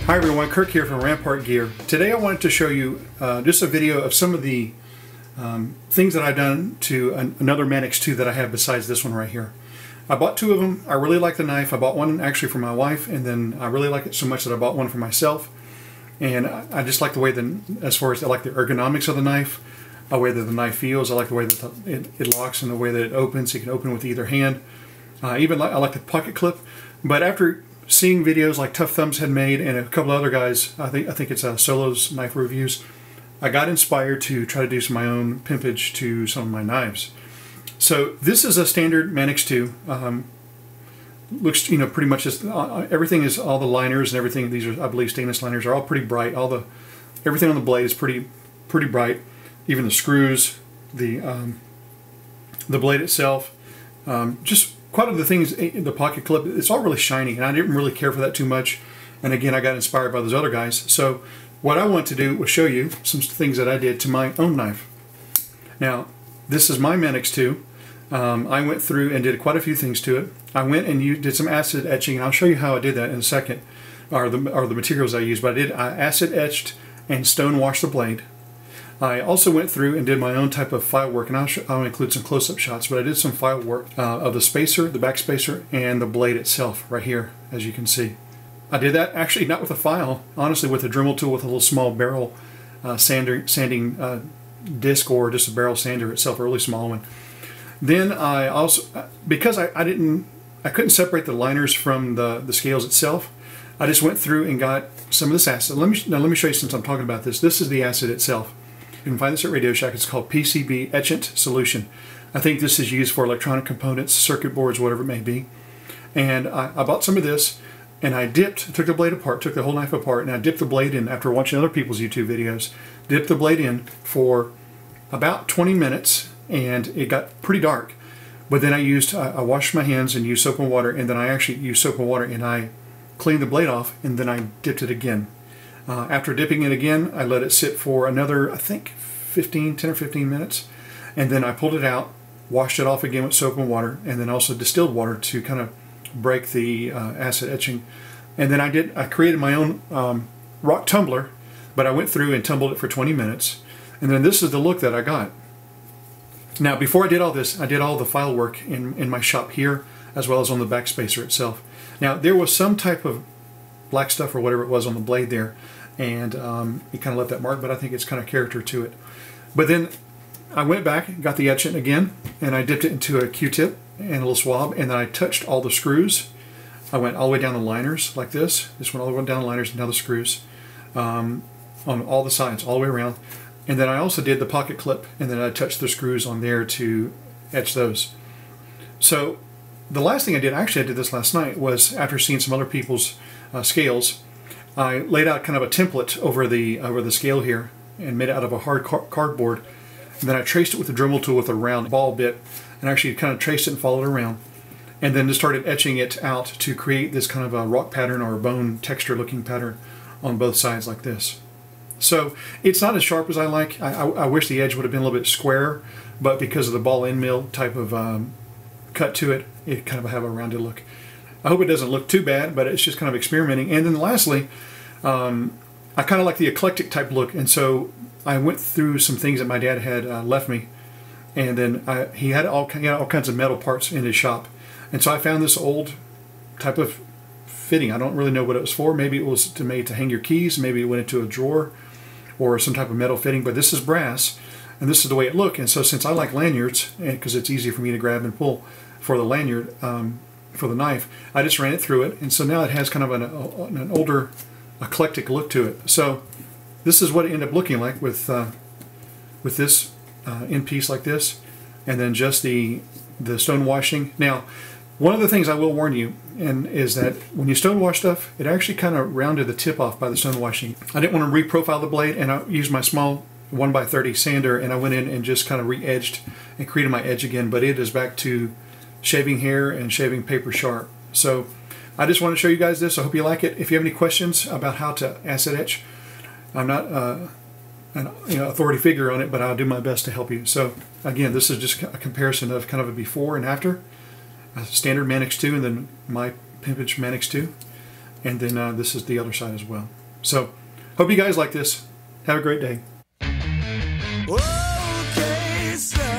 Hi everyone, Kirk here from Rampart Gear. Today I wanted to show you just a video of some of the things that I've done to another Manix 2 that I have besides this one right here. I bought two of them. I really like the knife. I bought one actually for my wife, and then I really like it so much that I bought one for myself. And I just like the way that, as far as I like the ergonomics of the knife, the way that the knife feels. I like the way that it locks and the way that it opens. You can open with either hand. I like the pocket clip. But after seeing videos like Tuffthumbz had made and a couple other guys, I think it's SolosKnifeReviews, I got inspired to try to do some of my own pimpage to some of my knives. So this is a standard Manix 2. Looks, pretty much just everything is, all the liners and everything. These are, I believe, stainless liners are all pretty bright. Everything on the blade is pretty bright. Even the screws, the blade itself, just quite of the things. The pocket clip, it's all really shiny, and I didn't really care for that too much. And again, I got inspired by those other guys. So what I want to do was show you some things that I did to my own knife. Now, this is my Manix 2. I went through and did quite a few things to it. I went and did some acid etching, and I'll show you how I did that in a second, or the materials I used. But I acid etched and stone washed the blade. I also went through and did my own type of file work, and I'll include some close-up shots, but I did some file work of the spacer, the back spacer, and the blade itself right here, as you can see. I did that actually not with a file, honestly with a Dremel tool with a little small barrel sanding disc, or just a barrel sander itself, a really small one. Then I also, because I couldn't separate the liners from the scales itself, I just went through and got some of this acid. Let me show you, since I'm talking about this. This is the acid itself. You can find this at Radio Shack. It's called PCB Etchant Solution. I think this is used for electronic components, circuit boards, whatever it may be. And I bought some of this, and I took the blade apart, took the whole knife apart, and I dipped the blade in, after watching other people's YouTube videos, dipped the blade in for about 20 minutes, and it got pretty dark. But then I washed my hands and used soap and water, and then I actually used soap and water, and I cleaned the blade off, and then I dipped it again. After dipping it again, I let it sit for another, I think, 10 or 15 minutes, and then I pulled it out, washed it off again with soap and water, and then also distilled water to kind of break the acid etching. And then I created my own rock tumbler, but I went through and tumbled it for 20 minutes, and then this is the look that I got. Now, before I did all this, I did all the file work in my shop here, as well as on the back spacer itself. Now, there was some type of black stuff or whatever it was on the blade there, and it kind of left that mark, but I think it's kind of character to it. But then I went back, got the etchant again, and I dipped it into a Q-tip and a little swab, and then I touched all the screws. I went all the way down the liners like this. This went all the way down the liners and down the screws on all the sides, all the way around. And then I also did the pocket clip, and then I touched the screws on there to etch those. So the last thing I did did this last night, was after seeing some other people's scales, I laid out kind of a template over the scale here and made it out of a hard cardboard. And then I traced it with a Dremel tool with a round ball bit, and actually kind of traced it and followed it around. And then just started etching it out to create this kind of a rock pattern or a bone texture looking pattern on both sides like this. So it's not as sharp as I like. I wish the edge would have been a little bit squarer, but because of the ball end mill type of cut to it, it kind of have a rounded look. I hope it doesn't look too bad, but it's just kind of experimenting. And then lastly, I kind of like the eclectic type look, and so I went through some things that my dad had left me, and then he had all kinds of metal parts in his shop, and so I found this old type of fitting. I don't really know what it was for. Maybe it was made to hang your keys, maybe it went into a drawer, or some type of metal fitting, but this is brass, and this is the way it looked. And so since I like lanyards, because it's easy for me to grab and pull for the lanyard, for the knife, I just ran it through it, and so now it has kind of an older eclectic look to it. So this is what it ended up looking like with this end piece like this, and then just the stone washing. Now, one of the things I will warn you is that when you stone wash stuff, it actually kind of rounded the tip off by the stone washing. I didn't want to reprofile the blade, and I used my small 1x30 sander, and I went in and just kind of re-edged and created my edge again, but it is back to shaving hair and shaving paper sharp. So I just want to show you guys this. I hope you like it. If you have any questions about how to acid etch, I'm not an authority figure on it, but I'll do my best to help you. So again, this is just a comparison of kind of a before and after, a standard Manix 2 and then my Pimpage Manix 2. And then this is the other side as well. So hope you guys like this. Have a great day. Okay, so